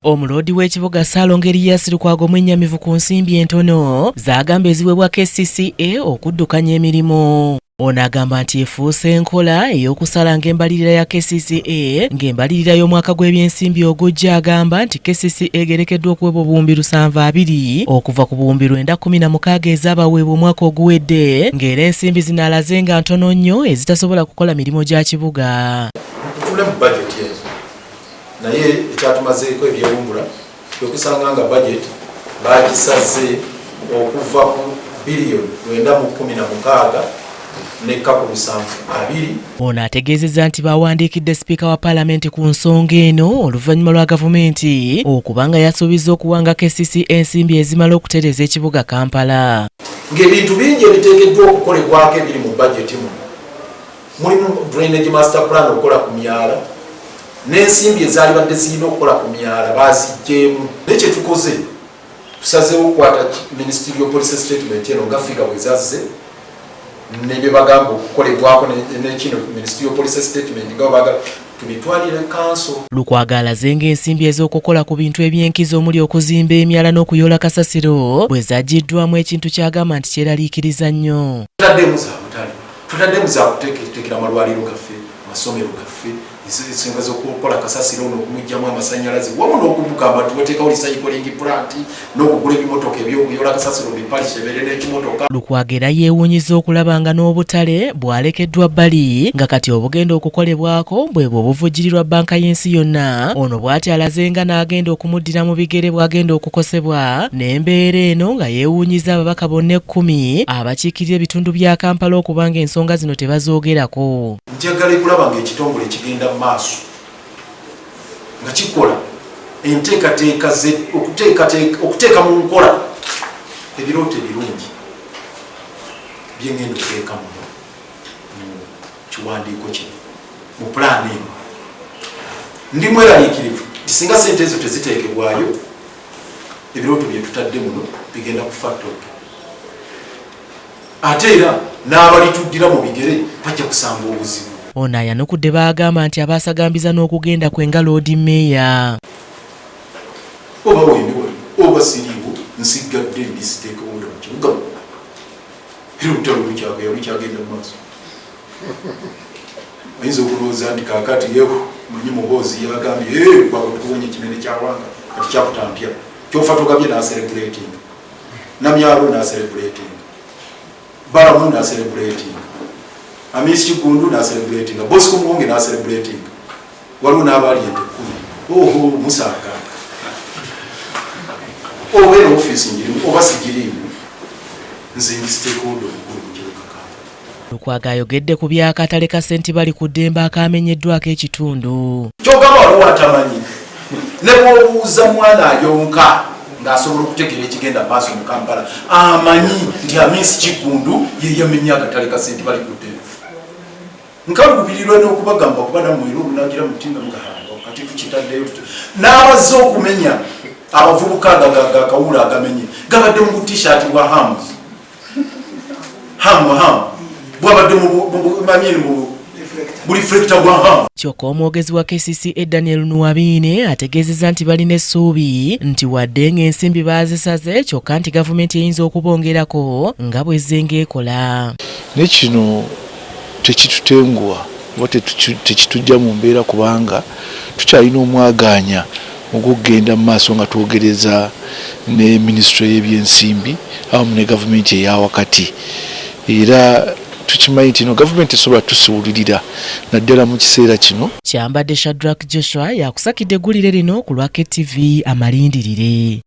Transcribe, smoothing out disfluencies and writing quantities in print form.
Omuloodi w'ekibuga Ssaalongeeri Lukwago mwennyamivu ku nsimbi entono z'agamba eziweebwa KCCA okuddukanya emirimu. Ono agamba nti efuuse enkola ey'okusalanga embalirira ya KCCA ng'embalirira y'omwaka gw'ebyensimbi ogujja agamba nti KCCA egerekeddwa okuweebwa obuwumbi 720 okuva ku buwumbi 916 ezaabaweebwa omwaka oguwedde ng'era ensimbi zinaalaze nga ntono nnyo ezitasobola kukola mirimu gya kibuga. Naye ekyatumazeeko ebyewumbula kwekusanga nga budget bagisaze okuva ku biliyoni 916 n'ekka ku 720. Ono ategeezezza nti bawandiikidde sipiika wa paalamenti ku nsonga eno oluvannyuma lwa gavumenti okubanga yasuubizza okuwanga KCCA ensimbi ezimala okutereeza ekibuga Kampala. Ng'ebintu bingi ebiteekeddwa okukolebwako ebiri mu budget mulimu drainage master plan okukola ku myala n'ensimbi ezaali badde zirina okukola ku myala baaziggyemu. Nekye tukoze tusazeewo okukwata ministerial policy statement eno nga figa bwe zazze nebye bagamba okukolebwako nekino ministerial policy statement nga bagamba tubitwalire kanso. Lukwago alaze ng'ensimbi ez'okukola ku bintu eby'enkizo omuli okuzimba emyala n'okuyoola kasasiro bwe zaggiddwamu ekintu ky'agamba nti kyeraliikiriza nnyo. Tutaddemu za kuteekera amalwaliro gaffe, amasomero gaffe, ensinga z'okukola kasasiro n'okumugyamu amasannyalaze wamu n'okugamba tuweteekawo recycling plant n'okugula ebimotoka ebyokuyoola kasasiro bipalishe beere n'ekimotoka. Lukwago era yeewuunyizza okulaba nga n'obutale bwalekeddwa bbali nga kati obugenda okukolebwako bwebwo obuvujjirirwa bbanka y'ensi yonna. Ono bw'ati alaze nga n'agenda okumuddira mu bigere bw'agenda okukosebwa n'embeera eno nga yeewuunyizza ababaka bonna 10 abakiikirira ebitundu bya Kampala okubanga ensonga zino tebazoogerako. Njagala kulaba ng'ekitongole kigenda mu maaso nga kikola enteekateeka okuteeka mu nkola ebirooto ebirungi byengenda okuteeka mu kiwandiiko kino mu pulaani eno. Ndi mweraliikirivu nti singa ssente ezo teziteekebwayo ebirooto bye tutadde muno bigenda kufa ttotto. Ate era n'abalituddira mu bigere bajja kusanga obuzibu. Ono ayanukudde baagamba nti abaasagambiza n'okugenda kwe nga loodi mmeeya. Oba wendiwe oba siriiwo nsigadde ndisiteekawola mu kibuga era olutalo lukyagenda mu maaso. Oyinza okulowooza nti kaakati yeho manyi muboozi yabagambye Lukwago tukuwonya ekinene kyawanga kati kyakutampya kyofa togabye n'aserebulating namyalo n'aserebulating Balamu na celebrating, Amis Chigundu na celebrating, Bosco Mungi na celebrating, waliwo n'abali endekumi. Oho musaka. Owe office ngirimu oba sigirimu. Nze ndi stakeholder omukulu mu kibuga Kampala. Lukwago ayogedde ku by'akatale ka Ssenti bali ku ddembe akaamenyeddwako ekitundu. Kyogamba waliwo atamanyi. Ne bw'obuuza mwana ayonka ng'asobola okutegeera ekigenda maaso mu Kampala amanyi nti Amis Chigundu ye yamenya akatale ka Ssenti bali ku ddembe. Nkalubirirwa n'okubagamba okuba namweru obunagira mutinga mugahanga kati tukitaddeyo n'abazze okumenya abavubuka akawula agamenye gabadde mu t-shirt bwa hamu bwabadde mu reflector bwa hamu. Kyokka omwogezi wa KCCA Daniel Nuwabine ategeezezza nti balina essuubi nti wadde ng'ensimbi baazisaze kyokka nti gavumenti eyinza okubongerako nga bw'ezze ng'ekola. Ne kino tekitutenguwa oba tekitujja mu mbeera kubanga tukyalina omwagaanya ogugenda mu maaso nga twogereza ne minisitule y'ebyensimbi awamu ne gavumenti eya wakati. Era tukimanyi nti ino gavumenti esobola tusuulirira naddala mu kiseera kino. Kyambadde Shadrack Joshua yakusakidde eggulire lino ku lwa KTV Amalindirire.